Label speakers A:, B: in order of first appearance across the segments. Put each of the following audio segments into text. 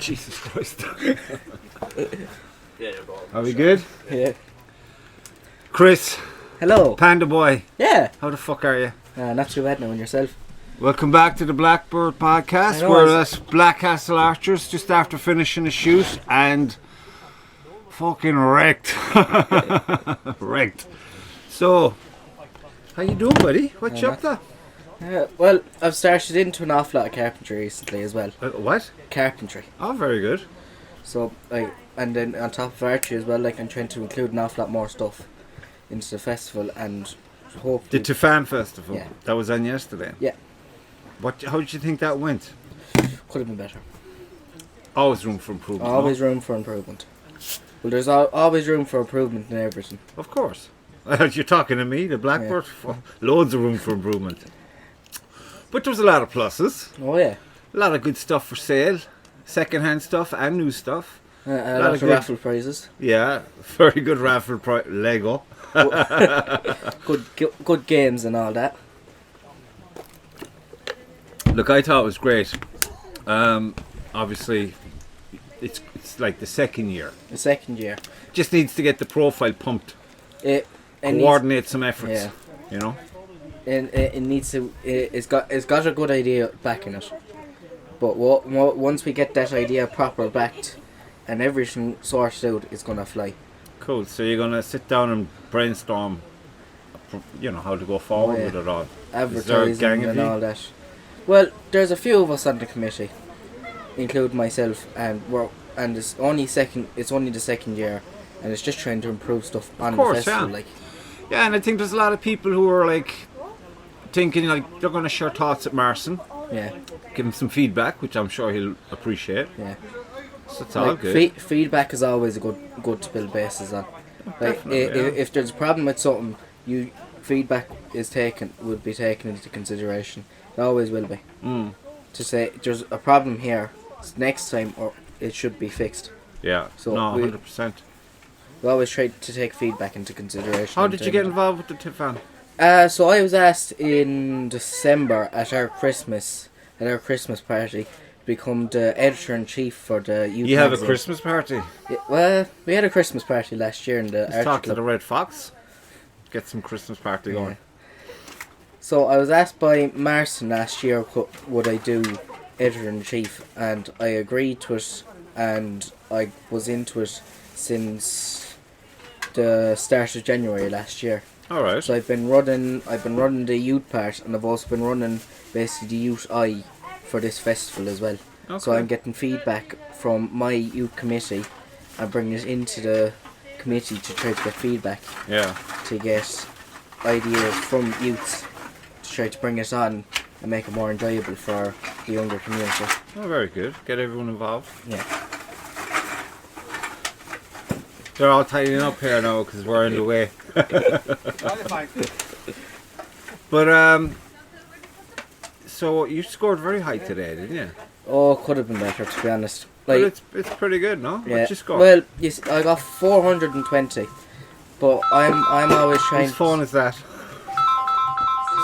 A: Jesus Christ.
B: Yeah,
A: Are we good?
C: Yeah.
A: Chris,
C: Hello.
A: Panda Boy,
C: Yeah.
A: how the fuck are you?
C: Not too bad now on yourself.
A: Welcome back to the Blackbird Podcast.
C: I know,
A: We're us Blackcastle archers just after finishing a shoot and fucking wrecked. Wrecked. So, how you doing, buddy? What you up to?
C: Well, I've started into an awful lot of carpentry recently as well.
A: What?
C: Carpentry.
A: Oh, very good.
C: So, and then on top of archery as well, I'm trying to include an awful lot more stuff into the festival and hopefully...
A: The Tufan Festival.
C: Yeah.
A: That was on yesterday.
C: Yeah.
A: How did you think that went?
C: Could have been better.
A: Always room for improvement.
C: Always
A: no?
C: room for improvement. Well, there's always room for improvement in everything.
A: Of course. You're talking to me, the Blackbird.
C: Yeah.
A: Loads of room for improvement. But there was a lot of pluses.
C: Oh yeah.
A: A lot of good stuff for sale. Second-hand stuff and new stuff.
C: A lot of
A: good
C: raffle prizes.
A: Yeah, very good raffle Lego.
C: Good games and all that.
A: Look, I thought it was great. Obviously, it's like the second year.
C: The second year.
A: Just needs to get the profile pumped.
C: It
A: Coordinate some efforts.
C: Yeah.
A: You know.
C: It needs to. It's got a good idea backing it. But once we get that idea proper backed, and everything sorted out, it's gonna fly.
A: Cool. So you're gonna sit down and brainstorm. You know how to go forward with it all.
C: Advertising and all that. Well, there's a few of us on the committee, including myself, and it's only the second year, and it's just trying to improve stuff on the festival.
A: Yeah. Yeah, and I think there's a lot of people who are like thinking like they're going to share thoughts at Marson.
C: Yeah.
A: Give him some feedback, which I'm sure he'll appreciate.
C: Yeah.
A: So it's all good.
C: Feedback is always a good to build bases on. Like if there's a problem with something, feedback would be taken into consideration. It always will be. To say there's a problem here, next time or it should be fixed.
A: Yeah.
C: So
A: 100%.
C: We always try to take feedback into consideration.
A: How did you get involved with the Tufan?
C: So I was asked in December at our Christmas party to become the editor-in-chief for the youth
A: You have
C: magazine.
A: a Christmas party?
C: Yeah, well, we had a Christmas party last year in the
A: Let's
C: Archery
A: talk to
C: Club.
A: the Red Fox. Get some Christmas party going.
C: So I was asked by Marson last year would I do editor-in-chief, and I agreed to it, and I was into it since the start of January last year.
A: All right.
C: So I've been running the youth part, and I've also been running basically the youth eye for this festival as well.
A: Okay.
C: So I'm getting feedback from my youth committee and bringing it into the committee to try to get feedback.
A: Yeah.
C: To get ideas from youths to try to bring it on and make it more enjoyable for the younger community.
A: Oh, very good. Get everyone involved.
C: Yeah.
A: They're all tidying up here now because we're in the way. But so you scored very high today, didn't you?
C: Oh, could have been better, to be honest.
A: Well, it's pretty good, no?
C: Yeah.
A: What'd you score?
C: Well, yes, I got 420, but I'm always trying.
A: Whose phone is that?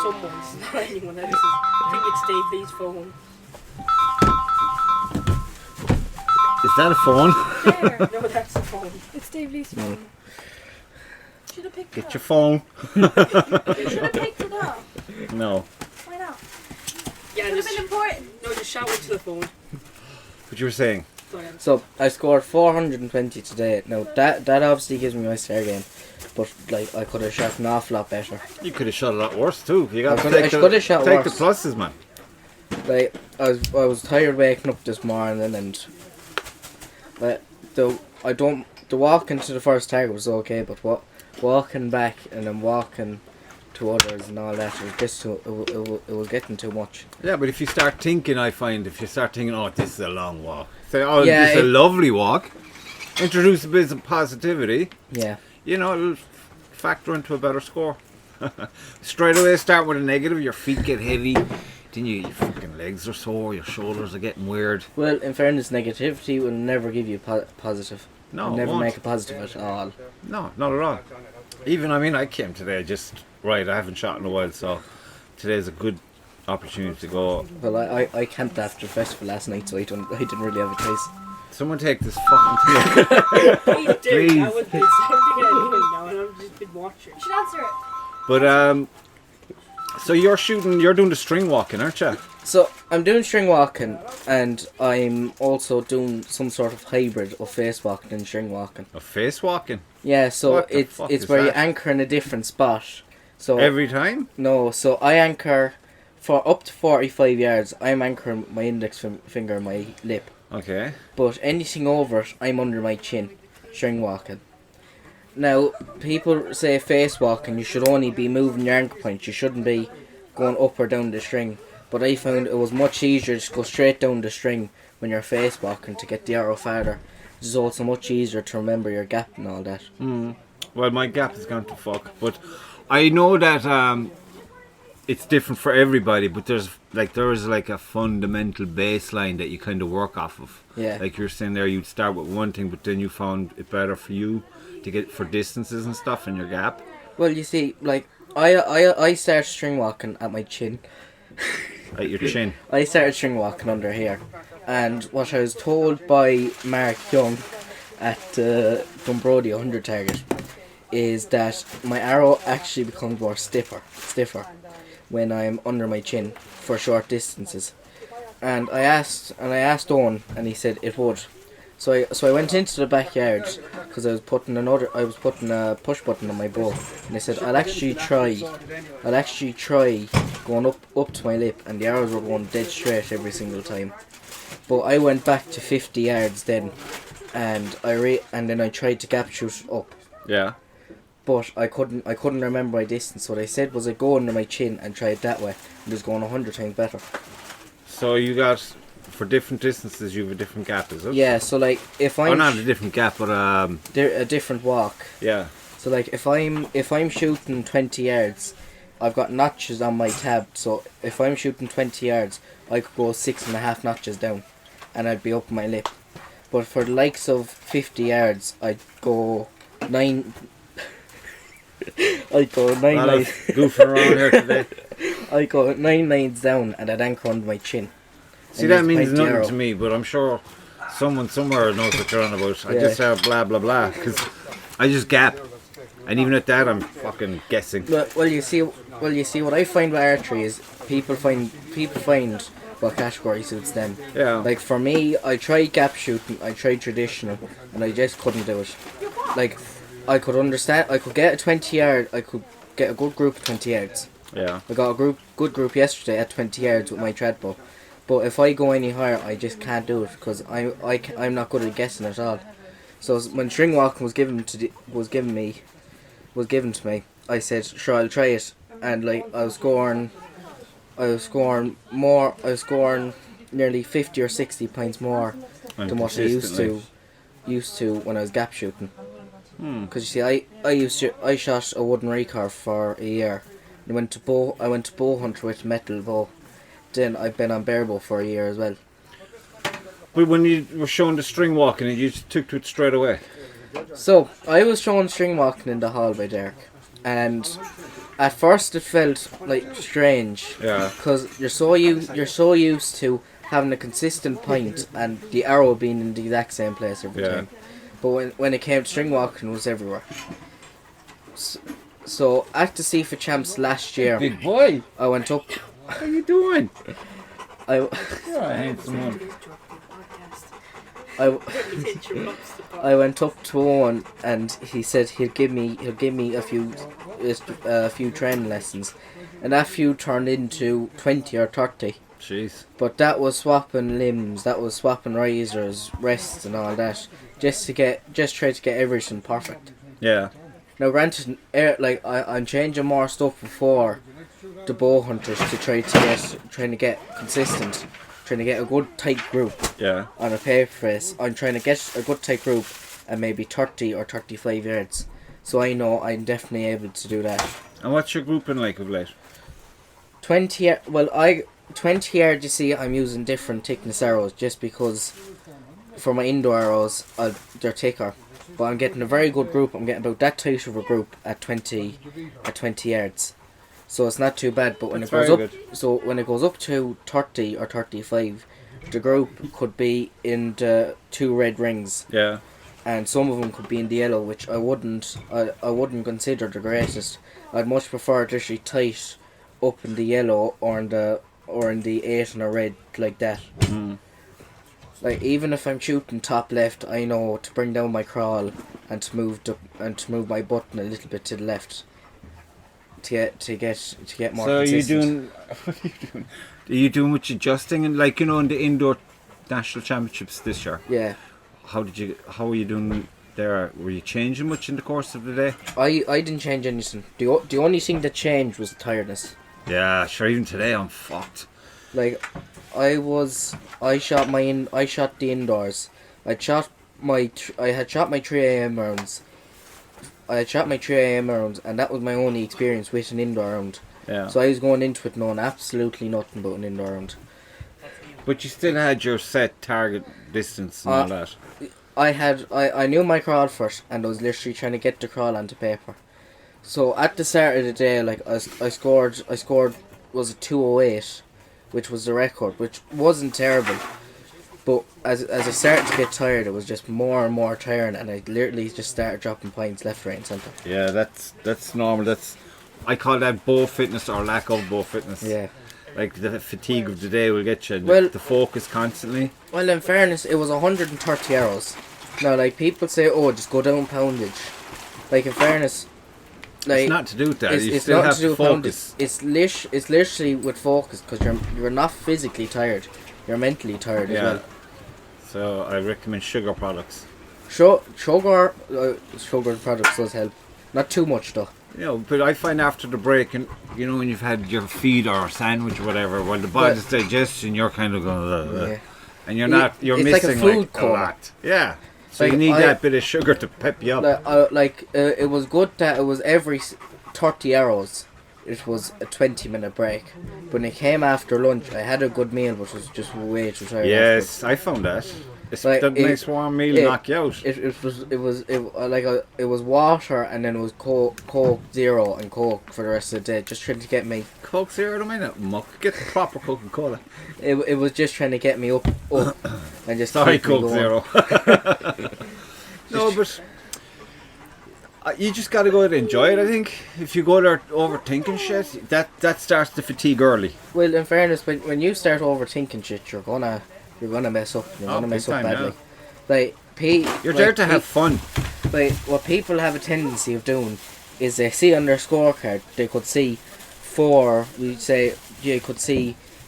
B: Someone's, not anyone else's. I think it's Dave Lee's phone.
A: Is that a phone?
B: There, no, that's the phone.
D: It's Dave Lee's phone. Should have picked
A: Get
D: it
A: your phone.
D: up. You should have picked it up.
A: No.
D: Why not?
B: Yeah,
D: It would have been important.
B: no, just shout into the phone.
A: What you were saying?
B: Go ahead.
C: So I scored 420 today. Now that obviously gives me my star game, but like I could have shot an awful lot better.
A: You could have shot a lot worse too. You got to
C: I could have shot
A: take the
C: worse.
A: pluses, man.
C: Like I was tired waking up this morning, and the walk into the first target was okay, but walking back and then walking to others and all that, it was getting too much.
A: Yeah, but if you start thinking, if you start thinking, oh, this is a long walk. Say, oh,
C: Yeah,
A: this is a lovely walk. Introduce a bit of positivity.
C: Yeah.
A: You know, it'll factor into a better score. Straight away, start with a negative. Your feet get heavy. Then your fucking legs are sore. Your shoulders are getting weird.
C: Well, in fairness, negativity will never give you positive.
A: No,
C: It'll
A: it
C: never
A: won't.
C: make a positive at all.
A: No, not at all. Even, I came today I haven't shot in a while, so today's a good opportunity to go.
C: Well, I camped after the festival last night, so I didn't really have a choice.
A: Someone take this fucking thing.
B: Please do.
A: Please.
B: That would be something I'm doing now, and I've just been watching.
D: You should answer it.
A: But so you're doing the string walking, aren't you?
C: So I'm doing string walking, and I'm also doing some sort of hybrid of face walking and string walking.
A: A face walking
C: Yeah, so
A: What the
C: it's
A: fuck
C: it's
A: is
C: where you
A: that?
C: anchor in a different spot. So
A: every time.
C: no, so I anchor for up to 45 yards. I'm anchoring my index finger in my lip,
A: Okay.
C: but anything over it, I'm under my chin, string walking. Now, people say face walking, you should only be moving your anchor point. You shouldn't be going up or down the string. But I found it was much easier to go straight down the string when you're face walking to get the arrow farther. It's also much easier to remember your gap and all that.
A: Well, my gap has gone to fuck, but I know that it's different for everybody. But there is like a fundamental baseline that you kind of work off of.
C: Yeah.
A: Like you're saying there, you'd start with one thing, but then you found it better for you to get for distances and stuff in your gap.
C: Well, you see, like I started string walking at my chin.
A: At your chin.
C: I started string walking under here, and what I was told by Mark Young at Dunbrody 100 target is that my arrow actually becomes more stiffer when I'm under my chin for short distances. And I asked Owen, and he said it would. So I went into the backyard because I was putting a push button on my bow, and I said I'll actually try going up to my lip, and the arrows were going dead straight every single time. But I went back to 50 yards then, and then I tried to gap shoot up,
A: Yeah.
C: but I couldn't remember my distance. So what I said was I go under my chin and try it that way, and it's going 100 times better.
A: So you got, for different distances, you have a different gap, is it?
C: Yeah, so like if I'm
A: not a different gap, but
C: a different walk.
A: yeah.
C: So like if I'm shooting 20 yards, I've got notches on my tab. So if I'm shooting 20 yards, I could go 6.5 notches down, and I'd be up my lip. But for the likes of 50 yards, I'd go 9. I'd go 9
A: A lot of
C: lines.
A: goofing around here today.
C: I'd go 9 lines down, and I'd anchor under my chin.
A: See,
C: And
A: that
C: use
A: means
C: pointy
A: nothing
C: arrow.
A: to me, but I'm sure someone somewhere knows what you're on about. I
C: Yeah.
A: just say blah blah blah because I just gap, and even at that, I'm fucking guessing.
C: Well, you see, what I find with archery is people find what category suits them.
A: Yeah.
C: Like for me, I tried gap shooting, I tried traditional, and I just couldn't do it. Like, I could understand, I could get a 20 yard, I could get a good group of 20 yards.
A: Yeah.
C: I got a good group yesterday at 20 yards with my trad bow. But if I go any higher, I just can't do it because I'm not good at guessing at all. So when string walking was given to me, I said sure I'll try it, and like I was scoring nearly 50 or 60 points more
A: And
C: than what I used to when I was gap shooting. Because you see, I shot a wooden recurve for a year. I went to bow hunter with metal bow. Then I've been on barebow for a year as well.
A: But when you were showing the string walking, you just took to it straight away.
C: So I was showing string walking in the hallway there, and at first it felt like strange.
A: Yeah.
C: Because you're so used to having a consistent point and the arrow being in the exact same place every
A: Yeah.
C: time. But when it came to string walking, it was everywhere. So at the CIFA Champs last year,
A: Big boy,
C: I went up.
A: what are you doing?
C: I
A: You're a handsome one.
C: I went up to Owen, and he said he'll give me a few training lessons, and that few turned into 20 or 30.
A: Jeez.
C: But that was swapping limbs, that was swapping risers, rests, and all that, just try to get everything perfect.
A: Yeah.
C: Now, granted, I'm changing more stuff before the bow hunters to try to get consistent, trying to get a good tight group.
A: Yeah.
C: On a paper face, I'm trying to get a good tight group at maybe 30 or 35 yards. So I know I'm definitely able to do that.
A: And what's your grouping like of late?
C: 20 yards, you see, I'm using different thickness arrows just because for my indoor arrows, they're thicker. But I'm getting a very good group. I'm getting about that tight of a group at 20 yards. So it's not too bad, but when
A: That's
C: it goes
A: very
C: up, so when it goes up to 30 or 35, the group could be in the 2 red rings,
A: Yeah.
C: and some of them could be in the yellow, which I wouldn't consider the greatest. I'd much prefer it literally tight up in the yellow or in the 8 and a red like that.
A: Mm.
C: Like even if I'm shooting top left, I know to bring down my crawl and to move my button a little bit to the left to get more.
A: So are you
C: consistent.
A: doing? What are you doing? Are you doing much adjusting and like in the indoor national championships this year?
C: Yeah.
A: How are you doing there? Were you changing much in the course of the day?
C: I didn't change anything. The only thing that changed was tiredness.
A: Yeah, sure. Even today I'm fucked.
C: Like, I shot the indoors. I had shot my 3 a.m. rounds. And that was my only experience with an indoor round.
A: Yeah.
C: So I was going into it knowing absolutely nothing about an indoor round.
A: But you still had your set target distance and all that.
C: I knew my crawl first, and I was literally trying to get the crawl onto paper. So at the start of the day, like I scored was a 2:08, which was the record, which wasn't terrible. But as I started to get tired, it was just more and more tiring, and I literally just started dropping points left, right, and centre.
A: Yeah, that's normal. I call that bow fitness or lack of bow fitness.
C: Yeah.
A: Like the fatigue of the day will get you.
C: Well,
A: the focus constantly.
C: Well, in fairness, it was 130 arrows. Now, like people say, oh, just go down poundage. Like in fairness, like
A: It's not to do with that. You
C: it's
A: still
C: not
A: have
C: to do
A: to
C: with poundage.
A: focus.
C: It's literally with focus, because you're not physically tired, you're mentally tired as well.
A: So I recommend sugar products.
C: Sugar products does help. Not too much though.
A: But I find after the break, and when you've had your feed or a sandwich or whatever, while the body's digestion, you're kind of going,
C: Yeah.
A: and you're
C: It's
A: missing
C: like a food
A: a
C: coma.
A: lot. Yeah. So
C: Like,
A: you need that bit of sugar to pep you up.
C: It was good that it was every 30 arrows. It was a 20-minute break. But when it came after lunch, I had a good meal, which was just way too tired.
A: Yes, I found that. That nice warm meal knock you out.
C: It was water, and then it was Coke Zero and Coke for the rest of the day, just trying to get me.
A: Coke Zero, don't mind that muck. Get the proper Coca-Cola.
C: It was just trying to get me up and just
A: Sorry,
C: keep me
A: Coke
C: going.
A: Zero. No, but you just got to go out and enjoy it. I think if you go there overthinking shit, that starts to fatigue early.
C: Well, in fairness, when you start overthinking shit, you're gonna mess up. You're gonna mess up badly.
A: You're there to have fun.
C: Like what people have a tendency of doing is they see on their scorecard they could see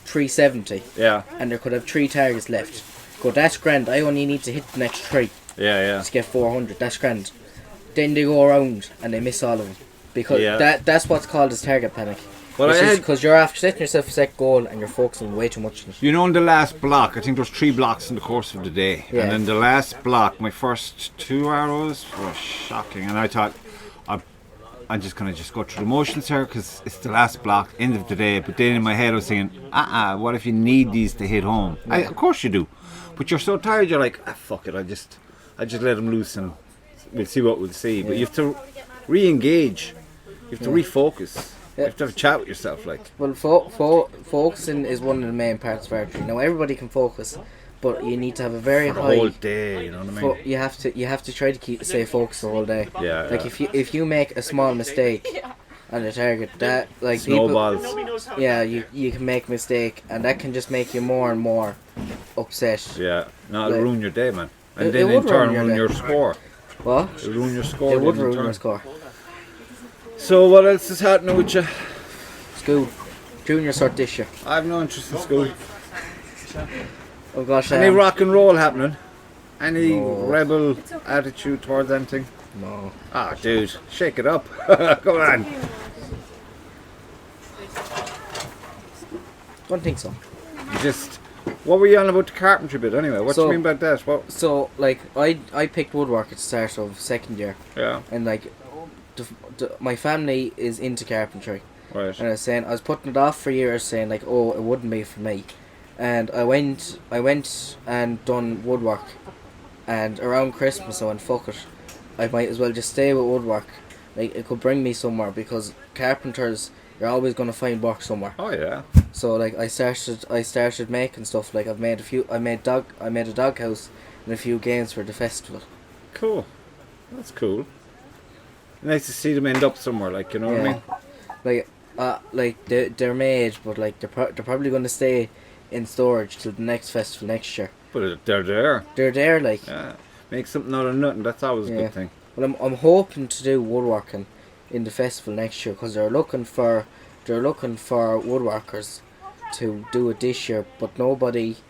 C: 370.
A: Yeah.
C: And they could have 3 targets left. Go, that's grand. I only need to hit the next 3
A: Yeah.
C: to get 400. That's grand. Then they go around and they miss all of them because that's what's called as target panic.
A: Well,
C: Because you're after setting yourself a set goal and you're focusing way too much on it.
A: in the last block, I think there's 3 blocks in the course of the day.
C: Yeah.
A: And in the last block, my first 2 arrows were shocking. And I thought, I'm just going to go through the motions here because it's the last block, end of the day. But then in my head I was thinking, what if you need these to hit home? Of course you do. But you're so tired, you're like, fuck it, I just let them loose and we'll see what we'll see. But you have to re-engage. You have to refocus. You have to have a chat with yourself, like.
C: Well, focusing is one of the main parts of archery. Now everybody can focus, but you need to have a very
A: For the
C: high.
A: whole day, you know what I mean?
C: You have to try to stay focused the whole day.
A: Yeah.
C: Like if you make a small mistake on a target, that like
A: Snowballs.
B: Nobody knows how.
C: Yeah, you can make a mistake, and that can just make you more and more upset.
A: Yeah. No, it'll ruin your day, man. And
C: It
A: then in
C: would
A: turn
C: ruin
A: ruin
C: your
A: your score.
C: What?
A: It'll ruin your score.
C: It would
A: then in
C: ruin
A: turn.
C: your score.
A: So what else is happening with you?
C: School, junior cert this year.
A: I have no interest in school.
C: Oh gosh,
A: Any rock and roll happening? Any
C: No.
A: rebel attitude towards anything?
C: No.
A: Ah, dude, shake it up. Come on.
C: Don't think so.
A: What were you on about the carpentry bit anyway? What do you mean by that? What?
C: So like I picked woodwork at the start of second year,
A: Yeah,
C: and like my family is into carpentry,
A: right.
C: and I was putting it off for years, saying like, oh, it wouldn't be for me, and I went and done woodwork, and around Christmas I went, fuck it, I might as well just stay with woodwork, like it could bring me somewhere, because carpenters, you're always going to find work somewhere.
A: Oh yeah.
C: So like I started making stuff. Like I made a dog house and a few games for the festival.
A: Cool. That's cool. Nice to see them end up somewhere, like, you know what I mean?
C: Like they're made, but like they're probably going to stay in storage till the next festival next year.
A: But they're there.
C: They're there, like.
A: Yeah. Make something out of nothing. That's always a good thing.
C: Well, I'm hoping to do woodworking in the festival next year because they're looking for woodworkers to do it this year, but nobody's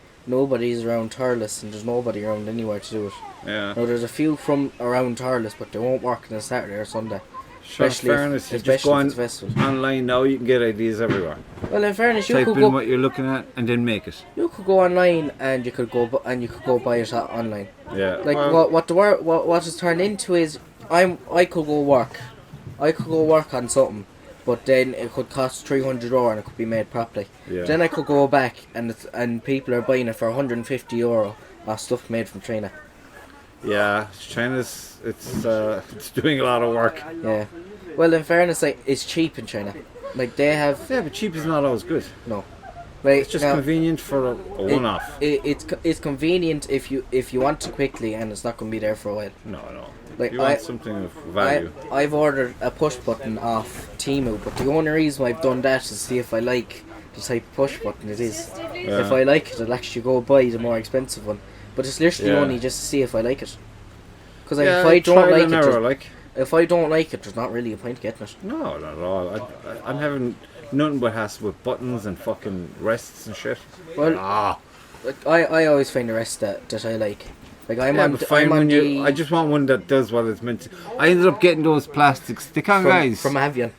C: around Thurles and there's nobody around anywhere to do it.
A: Yeah.
C: Now there's a few from around Thurles, but they won't work on a Saturday or Sunday.
A: Sure,
C: Especially
A: fairness, you just go on online now, you can get ideas everywhere.
C: Well, in fairness, you
A: Type
C: could
A: in
C: go.
A: what you're looking at and then make it.
C: You could go online and you could go buy it online.
A: Yeah.
C: Like what it's turned into is I could go work on something, but then it could cost €300 and it could be made properly.
A: Yeah.
C: Then I could go back and people are buying it for €150 of stuff made from China.
A: Yeah, China's it's doing a lot of work.
C: Yeah. Well, in fairness, like it's cheap in China. Like they have.
A: Yeah, but cheap is not always good.
C: No. Like,
A: It's just convenient for a one-off.
C: It's convenient if you want it quickly and it's not going to be there for a while.
A: No.
C: Like
A: You want something of value.
C: I've ordered a push button off Temu, but the only reason why I've done that is to see if I like the type of push button it is.
A: Yeah.
C: If I like it, I'll actually go buy the more expensive one. But it's literally
A: Yeah.
C: only just to see if I like it. Because
A: Yeah,
C: if I don't
A: trial
C: like
A: and
C: it,
A: error,
C: if I don't like it, there's not really a point getting it.
A: No, not at all. I'm having nothing but hassle with buttons and fucking rests and shit.
C: Well, like, I always find the rest that I like. Like I
A: just want one that does what it's meant to. I ended up getting those plastic stick-on guys.
C: from Avian.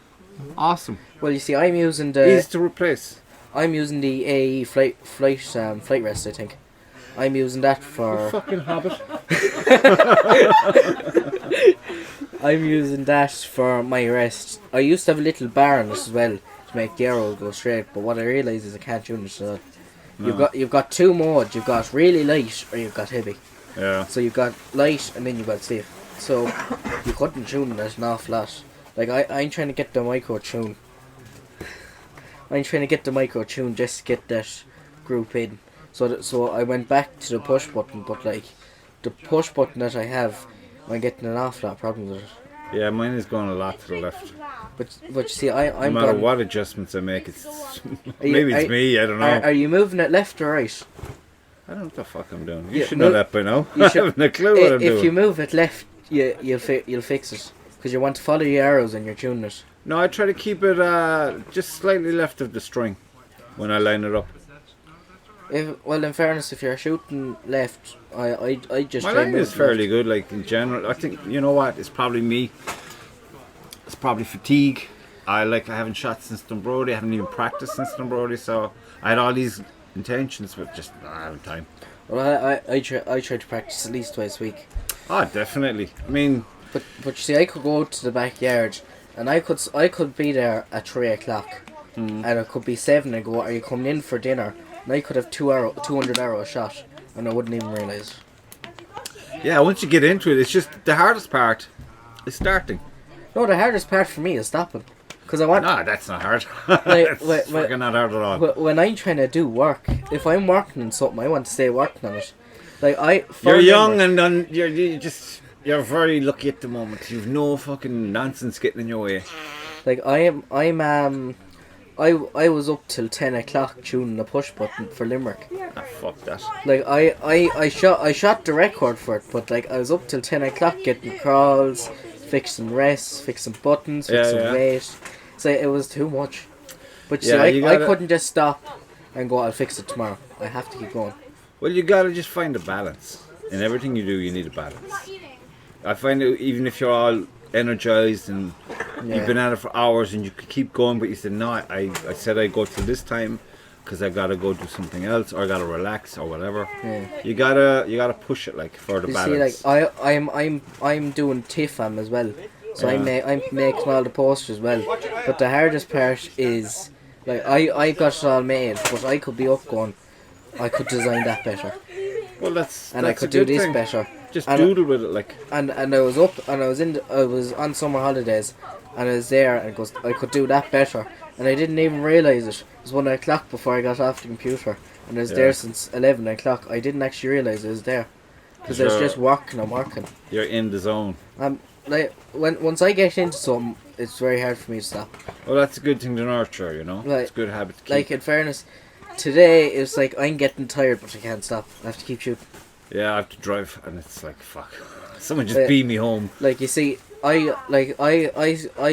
A: Awesome.
C: Well, you see, I'm using the
A: Easy to replace.
C: I'm using the AE flight rest. I think I'm using that for.
A: Fucking hobbit.
C: I'm using that for my rest. I used to have a little bar on it as well to make the arrow go straight, but what I realise is I can't tune it. So you've got two modes. You've got really light or you've got heavy.
A: Yeah.
C: So you've got light and then you've got safe. So you couldn't tune it an awful lot. Like I'm trying to get the micro tune. I'm trying to get the micro tune just to get that group in. So I went back to the push button, but like the push button that I have, I'm getting an awful lot of problems with it.
A: Yeah, mine is going a lot to the left.
C: But you see, I'm
A: no matter
C: done.
A: what adjustments I make, maybe it's me. I don't know.
C: Are you moving it left or right?
A: I don't know what the fuck I'm doing. You
C: Yeah,
A: should know that by now. I
C: should-
A: haven't a clue what I'm doing.
C: If you move it left, you'll fix it because you want to follow your arrows and you're tuning it.
A: No, I try to keep it just slightly left of the string when I line it up.
C: Well, in fairness, if you're shooting left, I just
A: My
C: try
A: line
C: move
A: is
C: it
A: fairly
C: left.
A: good, like in general. I think, you know what, it's probably me. It's probably fatigue. I haven't shot since Dunbrody. I haven't even practiced since Dunbrody, so I had all these intentions, but just not having time.
C: Well, I try to practice at least twice a week.
A: Oh, definitely. I mean,
C: But you see, I could go to the backyard and I could be there at 3:00, and it could be 7 and go, "Are you coming in for dinner?" And I could have 200 arrows shot, and I wouldn't even realise.
A: yeah, once you get into it, it's just the hardest part is starting.
C: No, the hardest part for me is stopping, because I want.
A: No, that's not hard.
C: Like,
A: That's fucking not hard at all.
C: When I'm trying to do work, if I'm working on something, I want to stay working on it. Like
A: You're young and you're very lucky at the moment. You've no fucking nonsense getting in your way.
C: Like I was up till 10:00 tuning the push button for Limerick.
A: Ah, fuck that.
C: Like I shot the record for it, but like I was up till 10:00 getting crawls, fixing rests, fixing buttons, fixing weight. So it was too much. But you see, I couldn't just stop and go, "I'll fix it tomorrow." I have to keep going.
A: Well, you gotta just find a balance. In everything you do, you need a balance. I find that even if you're all energized and you've been at it for hours and you could keep going, but you said, "No, I said I'd go till this time because I gotta go do something else or I gotta relax or whatever."
C: Yeah.
A: You gotta push it like for the
C: You
A: balance.
C: see, like I'm doing TIFAM as well, so I'm making all the posters as well. But the hardest part is like I got it all made, but I could be up going, I could design that better,
A: Well, that's
C: and I
A: a
C: could do
A: good
C: this
A: thing.
C: better.
A: Just
C: And-
A: doodle with it, like.
C: And I was up and I was on summer holidays, and I was there and I could do that better. and I didn't even realise it. It was 1 o'clock before I got off the computer, and I was there since 11 o'clock. I didn't actually realise I was there because I was just working and working.
A: You're in the zone.
C: Like once I get into something, it's very hard for me to stop.
A: Well, that's a good thing to nurture, you know.
C: Like,
A: it's a good habit to keep.
C: Like in fairness, today it's like I'm getting tired, but I can't stop. I have to keep shooting.
A: Yeah, I have to drive, and it's like fuck. Someone just beat me home.
C: Like you see, I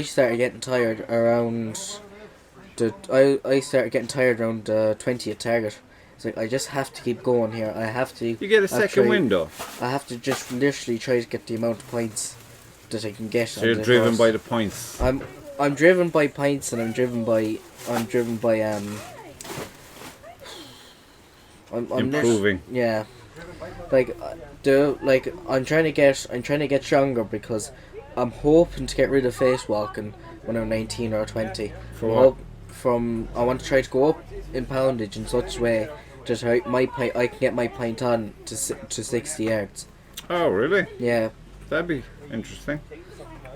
C: started getting tired around I started getting tired around the 20th target. It's like I just have to keep going here. I have to.
A: You get a second window.
C: I have to just literally try to get the amount of points that I can get.
A: So you're driven by the points.
C: I'm driven by points, and I'm driven by I'm
A: improving.
C: Yeah. I'm trying to get stronger because I'm hoping to get rid of face walking when I'm 19 or 20.
A: For what?
C: I want to try to go up in poundage in such a way that I can get my pint on to 60 yards.
A: Oh really?
C: Yeah.
A: That'd be interesting.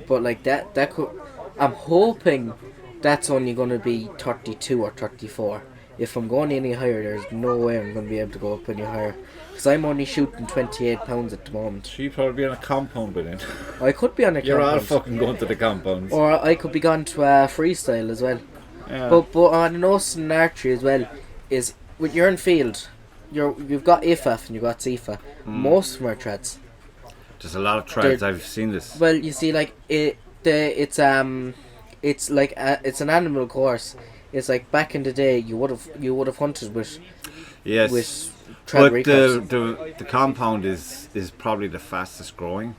C: But like that could, I'm hoping that's only going to be 32 or 34. If I'm going any higher, there's no way I'm going to be able to go up any higher. Because I'm only shooting 28 pounds at the moment.
A: So you'd probably be on a compound by then.
C: I could be on a
A: You're
C: compound.
A: all fucking going to the compounds.
C: Or I could be gone to freestyle as well.
A: Yeah.
C: But on an Austin archery as well, is when you're in field, you've got IFAF and you've got CIFA. Most of them are treads.
A: There's a lot of treads. I've seen this.
C: Well, you see, like it's an animal course. It's like back in the day, you would have hunted with tread
A: but the compound is probably the fastest growing.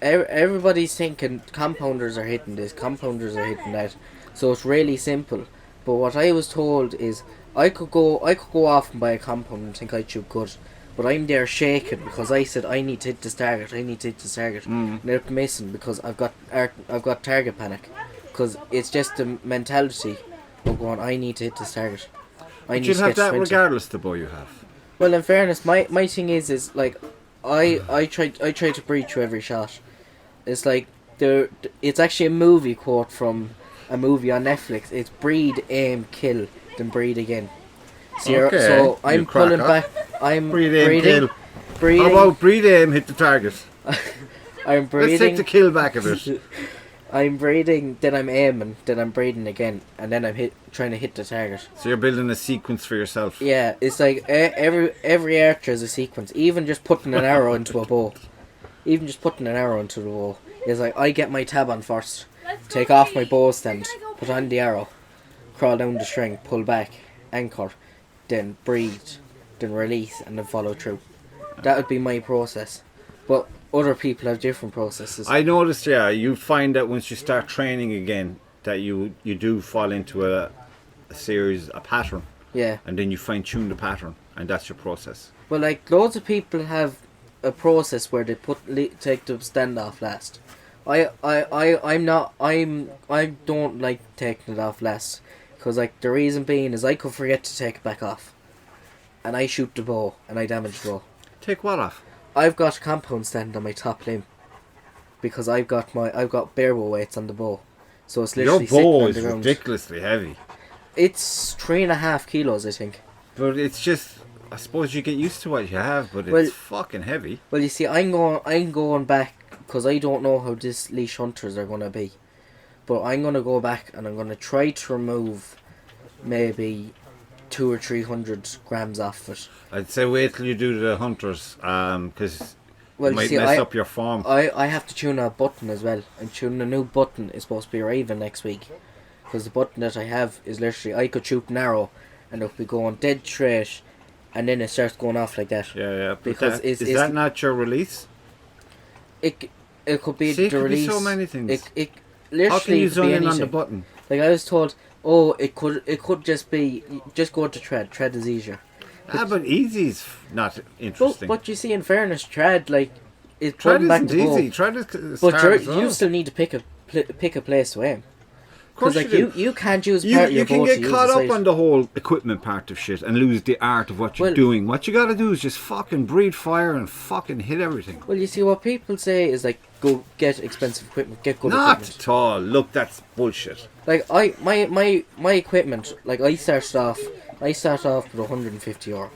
C: Everybody's thinking compounders are hitting this, compounders are hitting that. So it's really simple. But what I was told is I could go off and buy a compound and think I'd shoot good. But I'm there shaking because I said I need to hit this target. And they're missing because I've got target panic. Because it's just the mentality of going, I need to hit this target.
A: But you'll have that regardless the bow you have.
C: Well, in fairness, my thing is like I try to breathe through every shot. It's like it's actually a movie quote from a movie on Netflix. It's breed, aim, kill, then breed again. So I'm pulling back. I'm
A: breed, aim, kill.
C: Breeding.
A: How about breed, aim, hit the target?
C: I'm breeding.
A: Let's take the kill back a bit.
C: I'm breeding, then I'm aiming, then I'm breeding again, and then I'm trying to hit the target.
A: So you're building a sequence for yourself.
C: Yeah, it's like every archer has a sequence. Even just putting an arrow into a bow. It's like I get my tab on first, take off my bow stand, put on the arrow, crawl down the string, pull back, anchor, then breed, then release, and then follow through. That would be my process. But other people have different processes.
A: I noticed, you find that once you start training again, that you do fall into a pattern.
C: Yeah.
A: And then you fine tune the pattern, and that's your process.
C: Well, like loads of people have a process where they take the standoff last. I don't like taking it off last, because like the reason being is I could forget to take it back off, and I shoot the bow and I damage the bow.
A: Take what off?
C: I've got a compound stand on my top limb because I've got barebow weights on the bow, so it's literally
A: your bow is
C: sitting on the ground.
A: ridiculously heavy.
C: It's 3.5 kilos, I think.
A: But it's just, I suppose you get used to what you have, but it's fucking heavy.
C: Well, you see, I'm going back because I don't know how this leash hunters are gonna be, but I'm gonna go back and I'm gonna try to remove maybe 200 or 300 grams off it.
A: I'd say wait till you do the hunters, because
C: well,
A: it might mess up your form.
C: I have to tune a button as well. I'm tuning a new button. It's supposed to be arriving next week, because the button that I have is literally I could shoot an arrow and it'll be going dead straight, and then it starts going off like that.
A: Yeah.
C: Because
A: is that not your release?
C: It could be
A: See,
C: the release.
A: Be so many things.
C: It literally
A: How can you
C: could
A: zone
C: be
A: in on
C: anything.
A: the button?
C: Like I was told, it could just be just go to tread. Tread is easier.
A: But easy's not interesting.
C: But you see, in fairness, tread it's
A: tread
C: back
A: isn't
C: to
A: easy.
C: bow.
A: Tread is
C: But
A: hard as well.
C: you still need to pick a place to aim.
A: Of
C: Because like you can't use part of
A: You
C: your
A: can
C: bow
A: get
C: to use
A: caught
C: the
A: up
C: sight.
A: on the whole equipment part of shit and lose the art of what you're doing. What you gotta do is just fucking breathe fire and fucking hit everything.
C: Well, you see, what people say is like, go get expensive equipment, get good
A: Not
C: equipment.
A: at all. Look, that's bullshit.
C: Like my equipment, like I started off with €150.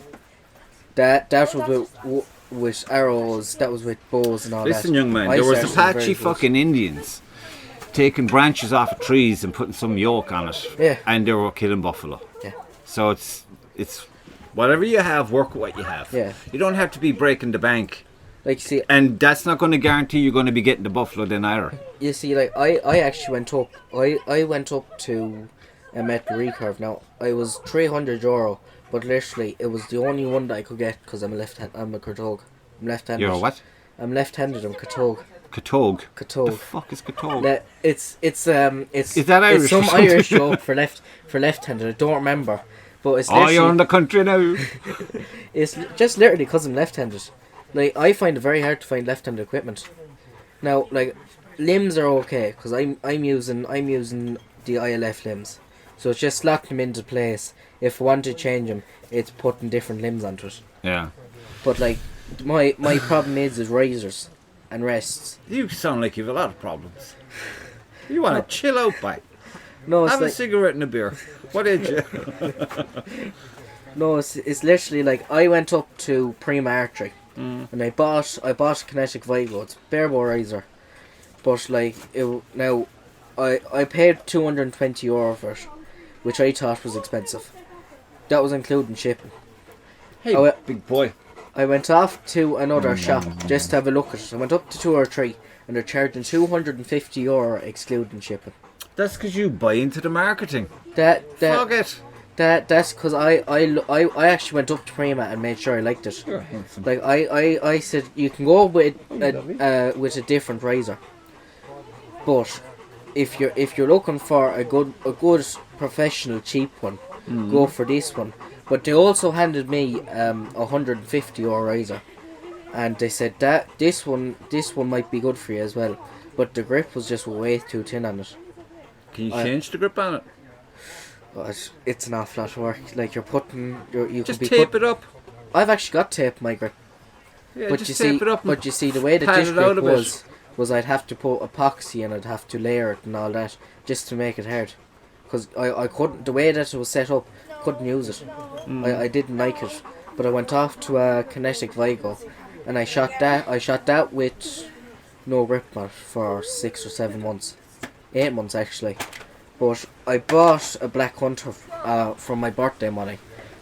C: That was with arrows, that was with bows and all that.
A: Listen, young man,
C: I
A: there was
C: started
A: Apache
C: very good.
A: fucking Indians taking branches off of trees and putting some yoke on it.
C: Yeah.
A: And they were killing buffalo.
C: Yeah.
A: So it's whatever you have, work with what you have.
C: Yeah.
A: You don't have to be breaking the bank.
C: Like, see,
A: And that's not going to guarantee you're going to be getting the buffalo then either.
C: you see, like I actually went up. I went up to a metal recurve. Now I was €300, but literally it was the only one that I could get because I'm a Katog. I'm left-handed.
A: You're a what?
C: I'm left-handed. I'm Katog.
A: Katog. The
C: Katog.
A: fuck is Katog?
C: It's
A: Is that Irish
C: It's some
A: or something?
C: Irish joke for left-handed. I don't remember, but it's
A: Oh, you're
C: literally,
A: in the country now.
C: it's just literally because I'm left-handed. Like, I find it very hard to find left-handed equipment. Now, like, limbs are okay because I'm using the ILF limbs, so it's just slotting them into place. If I want to change them, it's putting different limbs onto it.
A: Yeah.
C: But like, my problem is risers and rests.
A: You sound like you've a lot of problems. You want to chill out, bye.
C: No, it's
A: Have a
C: like,
A: cigarette and a beer. What did you?
C: no, it's literally like I went up to Prima Archery and I bought a Kinetic Vigo. It's barebow riser, but like now I paid €220 for it, which I thought was expensive. That was including shipping.
A: Hey, big boy.
C: I went off to another shop just to have a look at it. I went up to 2 or 3 and they're charging €250 excluding shipping.
A: That's because you buy into the marketing.
C: Fuck
A: Fuck it.
C: That's because I actually went up to Prima and made sure I liked it.
A: You're handsome.
C: Like I said, you can go with a different razor, but if you're looking for a good professional cheap one, go for this one. But they also handed me €150 razor, and they said that this one might be good for you as well. But the grip was just way too thin on it.
A: Can you change the grip on it?
C: But it's an awful lot of work. Like you
A: Just
C: could be
A: tape it up.
C: I've actually got tape in my grip.
A: Yeah,
C: But
A: just
C: you
A: tape
C: see,
A: it up.
C: but you see, the way the
A: pat
C: dish
A: it out
C: grip
A: a bit.
C: was I'd have to put epoxy and I'd have to layer it and all that just to make it hard. Because I couldn't, the way that it was set up, couldn't use it. I didn't like it. But I went off to a Kinetic Vigo and I shot that with no grip mat for 6 or 7 months. 8 months actually. But I bought a Black Hunter from my birthday money,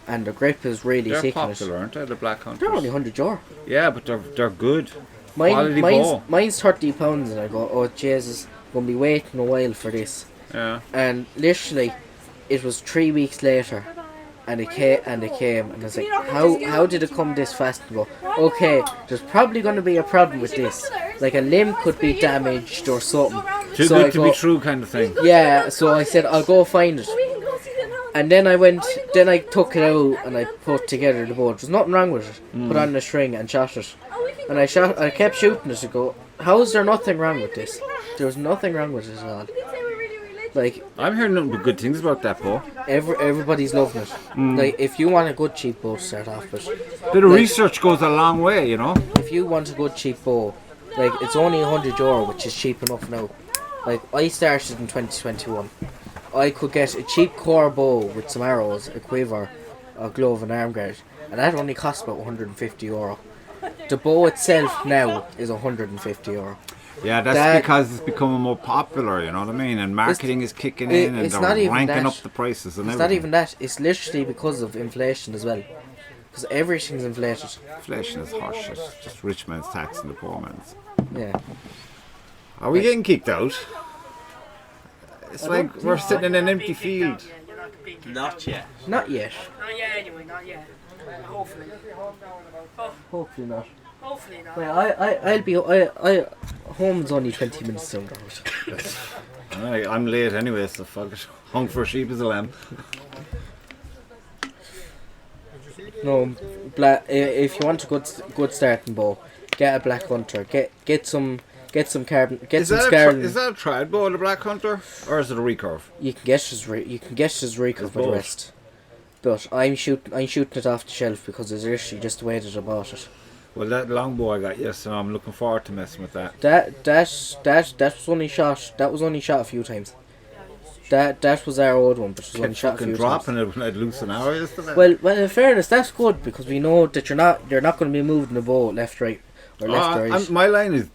C: and the grip is really
A: They're
C: thick on it.
A: popular, aren't they? The Black Hunters.
C: They're only €100.
A: Yeah, but they're good. Quality bow.
C: Mine's £30, and I go, oh Jesus, I'm gonna be waiting a while for this.
A: Yeah.
C: And literally, it was 3 weeks later, and it came, and I was like, how did it come this fast? And go, okay, there's probably gonna be a problem with this. Like a limb could be damaged or something.
A: Too
C: So
A: good
C: I
A: to
C: go,
A: be true kind of thing.
C: yeah, so I said I'll go find it. And then I took it out and I put together the bow. There's nothing wrong with it. Put on the string and shot it. And I kept shooting it to go, how is there nothing wrong with this? There was nothing wrong with it at all. Like,
A: I'm hearing nothing but good things about that bow.
C: everybody's loving it. Like, if you want a good cheap bow to start off with,
A: Bit of research goes a long way, you know.
C: if you want a good cheap bow, like, it's only €100, which is cheap enough now. Like, I started in 2021. I could get a cheap core bow with some arrows, a quiver, a glove and arm guard, and that only cost about €150. The bow itself now is €150.
A: Yeah, that's because it's becoming more popular, you know what I mean? And marketing is kicking in and
C: it's
A: they're
C: not even
A: ranking
C: that.
A: up the prices and
C: It's
A: everything.
C: not even that, it's literally because of inflation as well. Because everything's inflated.
A: Inflation is harsh shit. Just rich man's tax and the poor man's.
C: Yeah.
A: Are we getting kicked out? It's like we're sitting in an empty field.
B: Not yet.
C: Not yet.
B: Not yet anyway, not yet. Hopefully.
C: Hopefully not.
B: Hopefully not.
C: Well, home's only 20 minutes down the road.
A: I'm late anyway, so fuck it. Hung for a sheep as a lamb.
C: No, if you want a good starting bow, get a Black Hunter. Get some Get some carbon. Get
A: Is
C: some
A: that
C: scarlet.
A: is that a trad bow, the Black Hunter, or is it a recurve?
C: You can get his recurve with the
A: both.
C: rest. But I'm shooting it off the shelf because it's literally just the way that I bought it.
A: Well, that longbow I got, yes, so I'm looking forward to messing with that.
C: That was only shot. That was only shot a few times. That was our old one, but it was only
A: Kept
C: shot a
A: fucking
C: few
A: dropping
C: times.
A: it when I'd loose an arrow yesterday.
C: Well, in fairness, that's good because we know that you're not going to be moving the bow left, right, or left, right.
A: My line is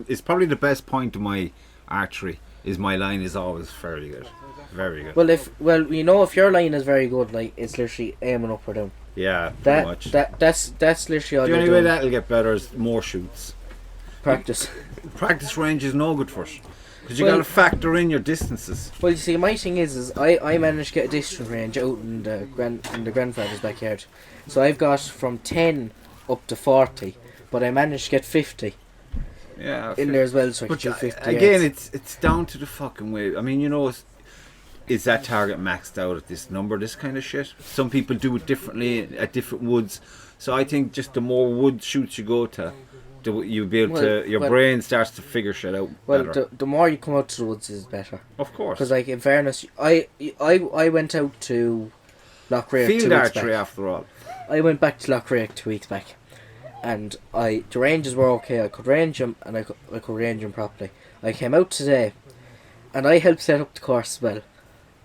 A: it's probably the best point of my archery. Is my line is always fairly good, very good.
C: Well, if your line is very good, like it's literally aiming up or down.
A: Yeah, pretty much.
C: That's literally all
A: The
C: you're
A: only way
C: doing.
A: that'll get better is more shoots.
C: Practice.
A: Practice range is no good for it. Because you
C: Well-
A: got to factor in your distances.
C: Well, you see, my thing is I managed to get a distance range out in the grandfather's backyard. So I've got from 10 up to 40, but I managed to get 50
A: Yeah.
C: in there as well, so I could
A: But
C: shoot 50
A: again,
C: yards.
A: it's down to the fucking way. I mean, is that target maxed out at this number, this kind of shit? Some people do it differently at different woods. So I think just the more wood shoots you go to, you'll be able to, your brain starts to figure shit out
C: Well,
A: better.
C: the more you come out to the woods is better.
A: Of course.
C: Because, like, in fairness, I went out to Lochray 2
A: Field
C: weeks
A: archery,
C: back.
A: after all.
C: I went back to Lochray 2 weeks back, and the ranges were okay. I could range them, and I could range them properly. I came out today, and I helped set up the course as well,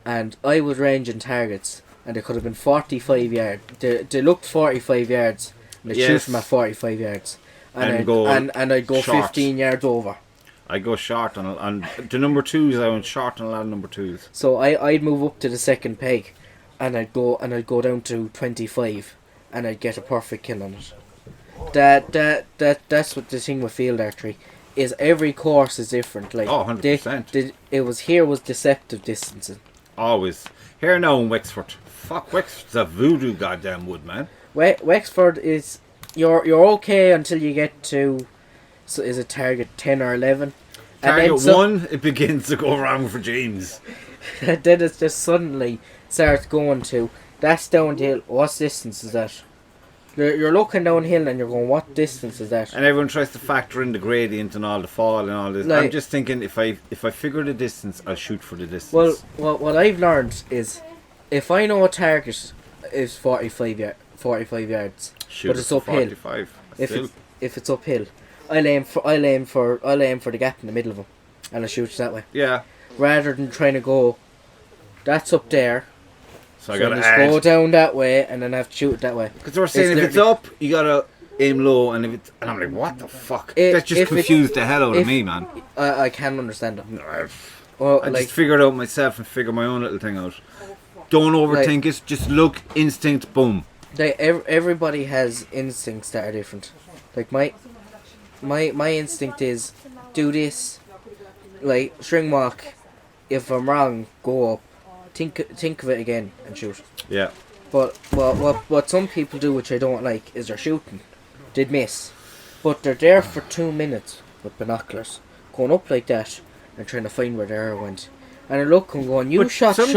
C: and I was ranging targets, and they could have been 45 yards. They looked 45 yards, and I'd shoot
A: Yes.
C: them at 45 yards,
A: And
C: I'd go
A: short.
C: 15 yards over.
A: I go short on the number twos. I went short on a lot of number twos.
C: So I'd move up to the second peg, and I'd go down to 25, and I'd get a perfect kill on it. That's what the thing with field archery is. Every course is different. Like
A: 100%.
C: It was deceptive distancing.
A: Always. Here now in Wexford. Fuck, Wexford's a voodoo goddamn wood, man.
C: Wexford is you're okay until you get to, so is it target 10 or 11?
A: Target
C: and then
A: 1, it begins to go wrong for James.
C: then it just suddenly starts going to, that's downhill. What distance is that? You're looking downhill and you're going, what distance is that?
A: And everyone tries to factor in the gradient and all the fall and all this.
C: Like-
A: I'm just thinking, if I figure the distance, I'll shoot for the distance.
C: Well, what I've learned is, if I know a target is 45 yards,
A: shoot
C: but
A: it
C: it's
A: for
C: uphill.
A: 45.
C: If it's uphill, I'll aim for the gap in the middle of them, and I shoot that way,
A: Yeah.
C: rather than trying to go. That's up there,
A: So I
C: so
A: gotta
C: just go
A: add.
C: down that way, and then have to shoot it that way.
A: Because they were saying if it's
C: literally-
A: up, you gotta aim low, and and I'm like, what the fuck? That just
C: if
A: confused the hell out of
C: if-
A: me, man.
C: I can understand it.
A: I
C: Well,
A: just figured it out myself and figure my own little thing out. Don't overthink it. Just look, instinct, boom.
C: everybody has instincts that are different. Like my instinct is do this, like string walk. If I'm wrong, go up. Think of it again and shoot.
A: Yeah.
C: But what some people do, which I don't like, is they're shooting. They'd miss, but they're there for 2 minutes with binoculars, going up like that and trying to find where the arrow went. And I look and going, you
A: But
C: shot short.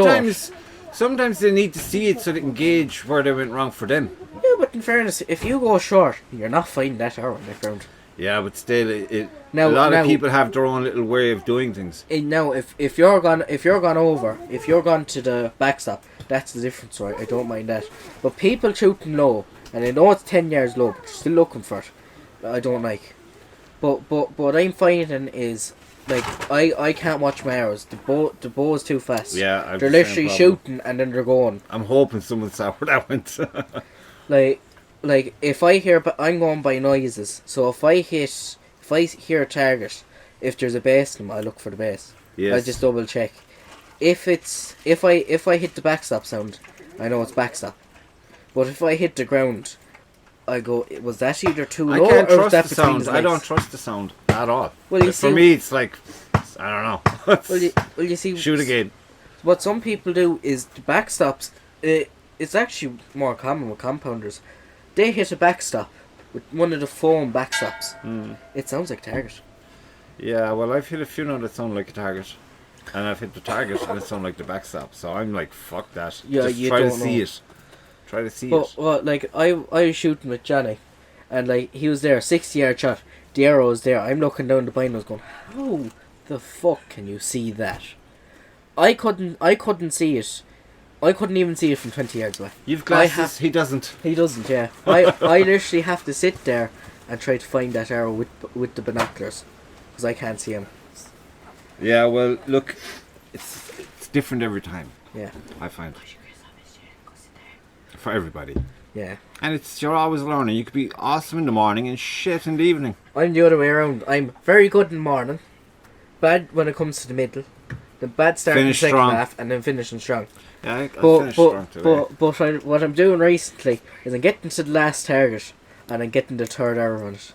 A: sometimes they need to see it so they can gauge where they went wrong for them.
C: Yeah, but in fairness, if you go short, you're not finding that arrow in the ground.
A: Yeah, but still, a
C: Now-
A: lot
C: now-
A: of people have their own little way of doing things.
C: And now, if you're gone to the backstop, that's the different story. I don't mind that. But people shooting low, and I know it's 10 yards low, but you're still looking for it. I don't like. But what I'm finding is, like, I can't watch my arrows. The bow is too fast.
A: Yeah, I've
C: they're
A: the same
C: literally
A: problem.
C: shooting and then they're going.
A: I'm hoping someone saw where that went.
C: Like if I hear, but I'm going by noises. So if I hear a target, if there's a base in them, I look for the base.
A: Yes.
C: I just double check. If I hit the backstop sound, I know it's backstop. But if I hit the ground, I go, was that either too
A: I
C: low
A: can't
C: or was
A: trust
C: that
A: the
C: between
A: sound.
C: his
A: I
C: legs?
A: don't trust the sound at all.
C: Well, you
A: For
C: see-
A: me, it's like, I don't know.
C: Well, you see,
A: Shoot again.
C: what some people do is the backstops. It's actually more common with compounders. They hit a backstop with one of the foam backstops. It sounds like target.
A: Yeah, well, I've hit a few now that sound like a target. And I've hit the target and it sound like the backstop. So I'm like, fuck that.
C: Yeah,
A: Just
C: you
A: try to
C: don't
A: see
C: know.
A: it. Try to see
C: But
A: it.
C: well, like I was shooting with Johnny, and like he was there, 60-yard shot. the arrow is there. I'm looking down the binos going, how the fuck can you see that? I couldn't see it. I couldn't even see it from 20 yards away.
A: You've glasses, he doesn't.
C: He doesn't, yeah. I literally have to sit there and try to find that arrow with the binoculars. Because I can't see him.
A: Yeah, well, look, it's different every time.
C: Yeah.
A: I find. For everybody.
C: Yeah.
A: And you're always learning. You could be awesome in the morning and shit in the evening.
C: I'm the other way around. I'm very good in the morning. Bad when it comes to the middle. The bad start in the second half and then finishing strong.
A: Yeah, I finished strong today.
C: But what I'm doing recently is I'm getting to the last target and I'm getting the third arrow on it.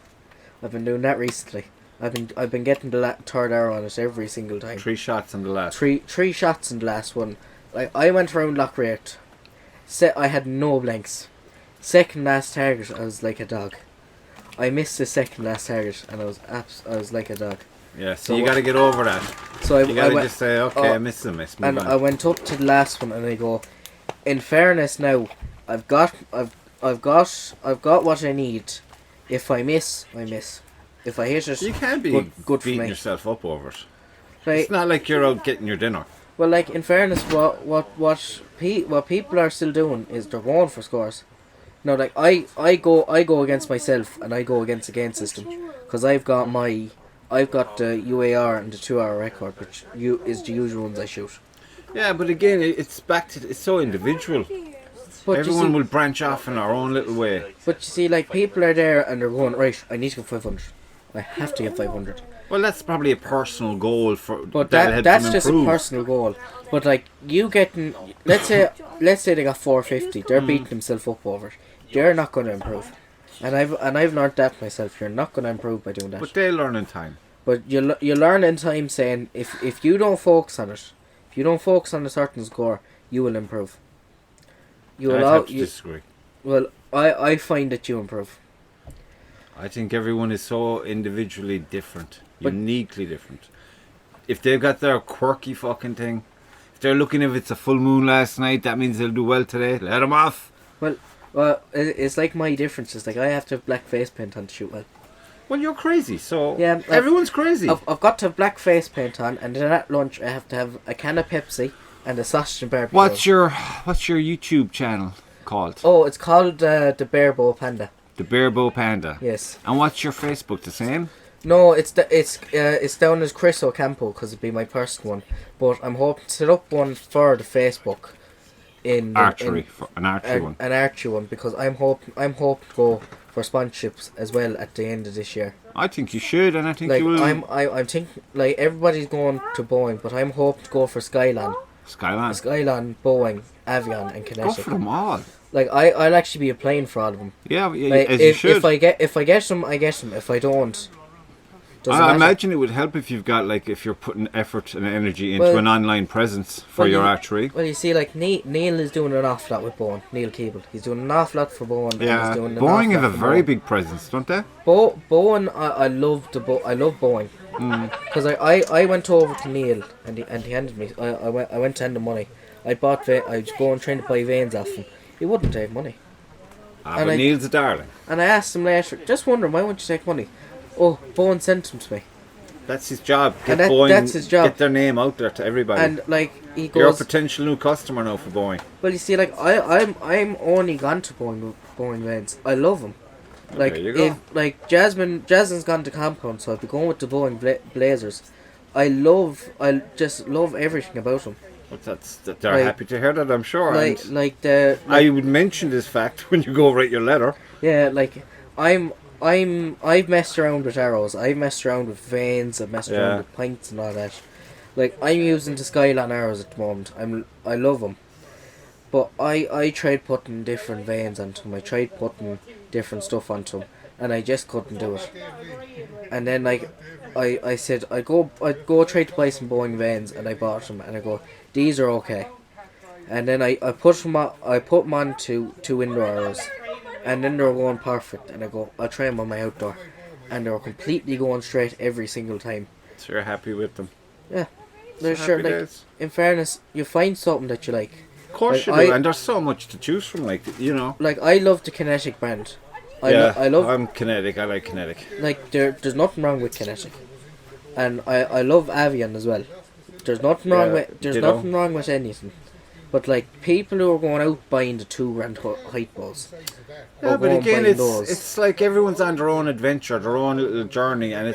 C: I've been doing that recently. I've been getting the third arrow on it every single time.
A: 3 shots on the last.
C: Three shots in the last one. Like I went around Lockreath. I had no blanks. Second last target, I was like a dog. I missed the second last target and I was like a dog.
A: Yeah, so you got to get over that.
C: So
A: you got to just say, okay, I missed the miss.
C: And I went up to the last one and I go, in fairness now, I've got what I need. If I miss, I miss. If I hit it,
A: you can't be
C: good
A: beating
C: for me.
A: yourself up over it.
C: Like,
A: it's not like you're out getting your dinner.
C: Well, like in fairness, what people are still doing is they're going for scores. No, like I go against myself and I go against the game system because I've got the UAR and the 2-hour record, which is the usual ones I shoot.
A: Yeah, but again, it's so individual.
C: But
A: everyone will branch off in our own little way.
C: But you see, like people are there and they're going, right, I need to get 500. I have to get 500.
A: Well, that's probably a personal goal for.
C: But that's just a personal goal. But like you getting, let's say they got 450, they're beating themselves up over it. They're not going to improve, and I've learned that myself. You're not going to improve by doing that.
A: But they learn in time.
C: But you learn in time, saying if you don't focus on it, if you don't focus on a certain score, you will improve.
A: I'd have to disagree.
C: Well, I find that you improve.
A: I think everyone is so individually different, uniquely different. If they've got their quirky fucking thing, if they're looking if it's a full moon last night, that means they'll do well today. Let them off.
C: Well, it's like my differences. Like I have to have black face paint on to shoot well.
A: Well, you're crazy, so
C: yeah,
A: everyone's crazy.
C: I've got to have black face paint on, and then at lunch I have to have a can of Pepsi and a sausage and barbecue.
A: What's your YouTube channel called?
C: Oh, it's called the Barebowpanda Panda.
A: The Barebowpanda Panda.
C: Yes.
A: And what's your Facebook? The same?
C: No, it's down as Chris Ocampo because it'd be my personal one. But I'm hoping to set up one for the Facebook.
A: An archery one.
C: An archery one because I'm hoping to go for sponsorships as well at the end of this year.
A: I think you should, and I think
C: like,
A: you will.
C: I'm thinking like everybody's going to Boeing, but I'm hoping to go for Skyline, Boeing, Avion, and Kinetic.
A: Go for them all.
C: Like I'll actually be applying for all of them.
A: Yeah,
C: like,
A: as you should.
C: If I get them, I get them. If I don't,
A: I imagine it would help if you've got if you're putting effort and energy into an online presence for your archery.
C: Well, you see, like Neil is doing an awful lot with Bowen. Neil Keeble, he's doing an awful lot for Bowen.
A: Yeah, Boeing have a very big presence, don't they?
C: Bowen, I love Boeing because I went over to Neil and he handed me. I went to hand him money. I was going trying to buy veins off him. He wouldn't take money.
A: But Neil's a darling.
C: And I asked him later, just wondering why won't you take money? Oh, Bowen sent him to me.
A: That's his job.
C: That's his job.
A: Get their name out there to everybody.
C: And he goes,
A: you're a potential new customer now for Boeing.
C: Well, you see, I'm only gone to Boeing veins. I love them.
A: There you go.
C: Jasmine's gone to compound, so I'll be going with the Boeing Blazers. I just love everything about them.
A: But they're happy to hear that, I'm sure.
C: I
A: would mention this fact when you go write your letter.
C: Yeah, I've messed around with arrows. I've messed around with veins. I've messed around with pints and all that. Like I'm using the Skyline arrows at the moment. I love them, but I tried putting different veins onto them. I tried putting different stuff onto them, and I just couldn't do it. And then I said I go try to buy some Boeing veins, and I bought them, and I go, these are okay. And then I put them on two indoor arrows. And then they were going perfect, and I go, I'll try them on my outdoor. And they were completely going straight every single time.
A: So you're happy with them?
C: Yeah. They're sure, in fairness, you find something that you like.
A: Of course you do, and there's so much to choose from, Like, I
C: love the Kinetic brand. I love.
A: I'm kinetic. I like kinetic.
C: Like there's nothing wrong with kinetic, and I love avian as well. There's nothing wrong with nothing wrong with anything, but like people who are going out buying the $2,000 height balls.
A: Yeah, but again, it's like everyone's on their own adventure, their own little journey, and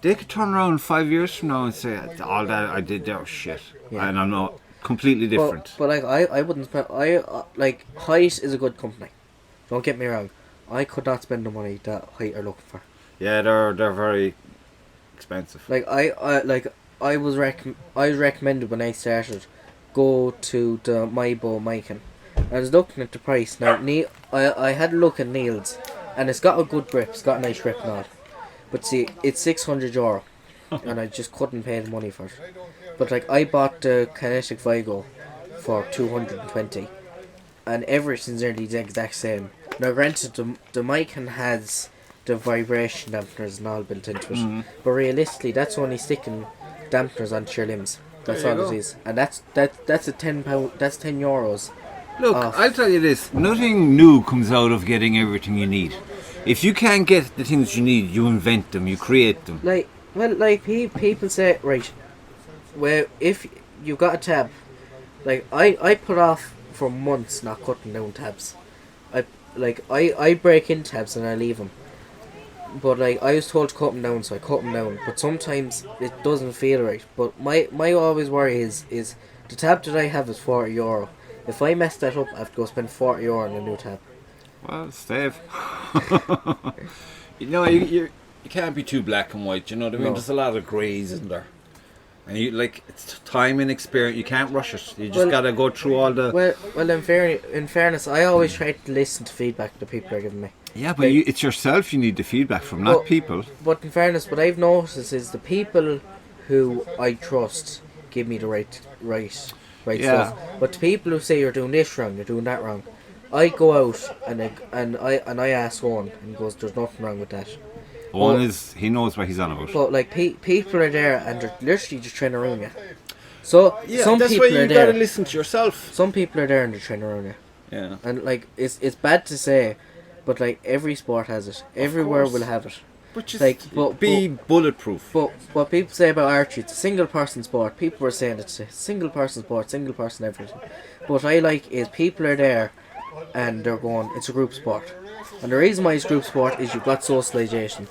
A: they could turn around 5 years from now and say, all that I did there was shit, and I'm not completely different.
C: But like I wouldn't spend. Like Height is a good company. Don't get me wrong. I could not spend the money that Height are looking for.
A: Yeah, they're very expensive.
C: Like I was recommended when I started, go to the My Bow Mican. I was looking at the price now. I had a look at Neil's, and it's got a good grip. It's got a nice grip and all. But see, it's €600, and I just couldn't pay the money for it. But like I bought the Kinetic Vigo for 220, and everything's nearly the exact same. Now, granted, the Mican has the vibration dampeners and all built into it, but realistically, that's only sticking dampeners onto your limbs. That's all it is, and that's a £10. That's €10.
A: Look, I'll tell you this: nothing new comes out of getting everything you need. If you can't get the things you need, you invent them, you create them.
C: People say, right, well, if you've got a tab, like I put off for months not cutting down tabs. I break in tabs and I leave them. But like I was told to cut them down, so I cut them down. But sometimes it doesn't feel right. But my always worry is the tab that I have is €40. If I mess that up, I have to go spend €40 on a new tab.
A: Well, Steve, you can't be too black and white. You know what I mean?
C: No.
A: There's a lot of greys in there, and it's time and experience. You can't rush it. You just gotta go through all the.
C: Well, in fairness, I always try to listen to feedback that people are giving me.
A: Yeah, but it's yourself you need the feedback from, not people.
C: But in fairness, what I've noticed is the people who I trust give me the right stuff. But the people who say you're doing this wrong, you're doing that wrong, I go out and I ask Owen, and he goes, "There's nothing wrong with that."
A: Owen he knows what he's on about.
C: But like people are there and they're literally just trying to ruin you. So some
A: that's
C: people
A: why you
C: are
A: gotta
C: there.
A: listen to yourself.
C: Some people are there and they're trying to ruin you.
A: Yeah.
C: And like it's bad to say, but like every sport has it. Everywhere will have it.
A: But just
C: be
A: bulletproof.
C: But what people say about archery, it's a single person sport. People are saying it's a single person sport, single person everything. What I like is people are there and they're going, it's a group sport. And the reason why it's group sport is you've got socialisation.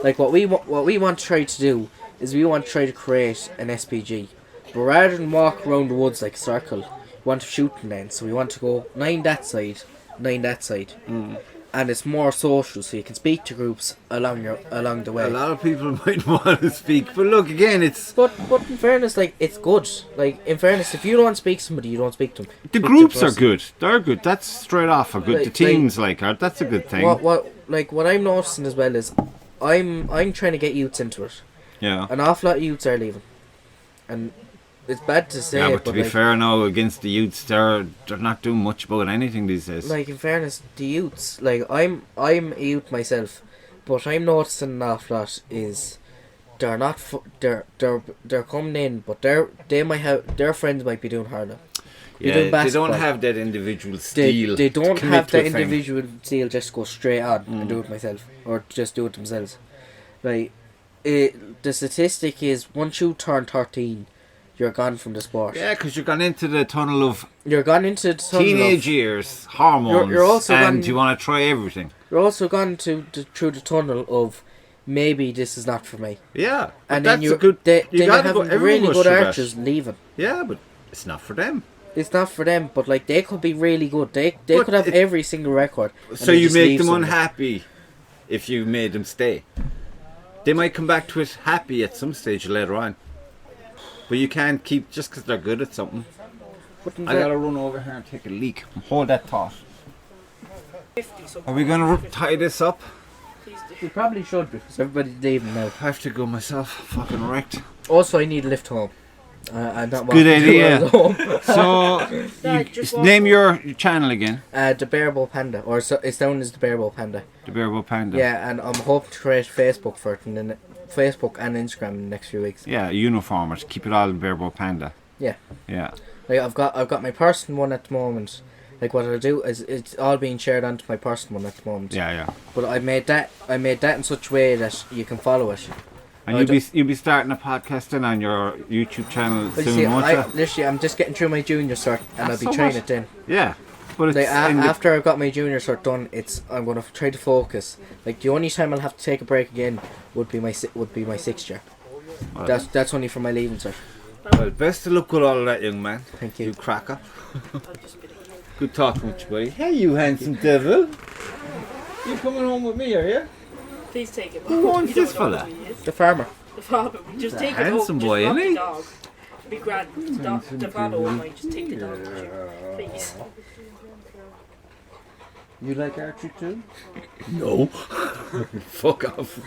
C: Like what we want to try to do is we want to try to create an SPG. But rather than walk around the woods like a circle, we want to shoot them then. So we want to go 9 that side, 9 that side. And it's more social, so you can speak to groups along the way.
A: A lot of people might want to speak, but look, again, it's...
C: But in fairness, like, it's good. Like, in fairness, if you don't speak to somebody, you don't speak to them.
A: The groups are good. They're good. That's straight off a good... the teams, that's a good thing.
C: What I'm noticing as well is, I'm trying to get youths into it.
A: Yeah.
C: An awful lot of youths are leaving. And it's bad to say,
A: but to be fair now, against the youths, they're not doing much about anything these days.
C: Like, in fairness, the youths, like, I'm a youth myself, but I'm noticing an awful lot is they're not they're coming in, but they might have their friends might be doing hurling.
A: Yeah, they don't have that individual steel.
C: They don't have that individual steel just go straight on and do it myself, or just do it themselves. Like, the statistic is once you turn 13, you're gone from the sport.
A: Yeah, because you're gone into the tunnel of...
C: You're gone into the tunnel
A: teenage years, hormones,
C: you're also
A: and you want to try everything.
C: You're also gone through the tunnel of maybe this is not for me.
A: Yeah,
C: and
A: then
C: you have really good archers leaving.
A: Yeah, but it's not for them.
C: It's not for them, but like they could be really good. They could have every single record.
A: So you make them unhappy if you made them stay. They might come back to it happy at some stage later on. But you can't keep just because they're good at something. I gotta run over here and take a leak. Hold that thought. Are we gonna tie this up?
C: We probably should because everybody's leaving now.
A: I have to go myself. Fucking wrecked.
C: Also, I need a lift home.
A: Good idea. So, name your channel again.
C: The Barebow Panda, or it's known as the Barebow Panda.
A: The Barebow Panda.
C: Yeah, and I'm hoping to create Facebook for it, and then Facebook and Instagram in the next few weeks.
A: Yeah, uniformers. Keep it all in Barebow Panda.
C: Yeah.
A: Yeah.
C: Like I've got my personal one at the moment, Like what I'll do is it's all being shared onto my personal one at the moment.
A: Yeah.
C: But I made that in such a way that you can follow it.
A: And you'll be starting a podcast then on your YouTube channel
C: But you
A: soon,
C: see,
A: won't you?
C: literally, I'm just getting through my junior cert, and
A: That's
C: I'll be
A: so
C: training
A: much.
C: it then.
A: Yeah. But it's
C: Like
A: in the-
C: after I've got my junior cert done, I'm gonna try to focus. Like the only time I'll have to take a break again would be my 6th year.
A: Well,
C: That's only for my leaving cert.
A: well, best of luck with all of that, young man.
C: Thank
A: You
C: you.
A: cracker. Good talking with you, buddy. Hey, you handsome devil. You coming home with me, are you?
B: Please take it.
A: Who owns
B: You
A: this
B: don't know
A: fella?
B: who he is.
C: The farmer.
B: The father. Just
A: a
B: take it home.
A: handsome boy,
B: just
A: isn't he?
B: The dog. It'd be grand. The father might just take the dog with you. Please.
A: You like archery too? No. Fuck off.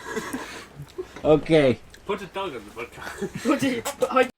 A: Okay.
E: Put the dog on the butt.
B: But I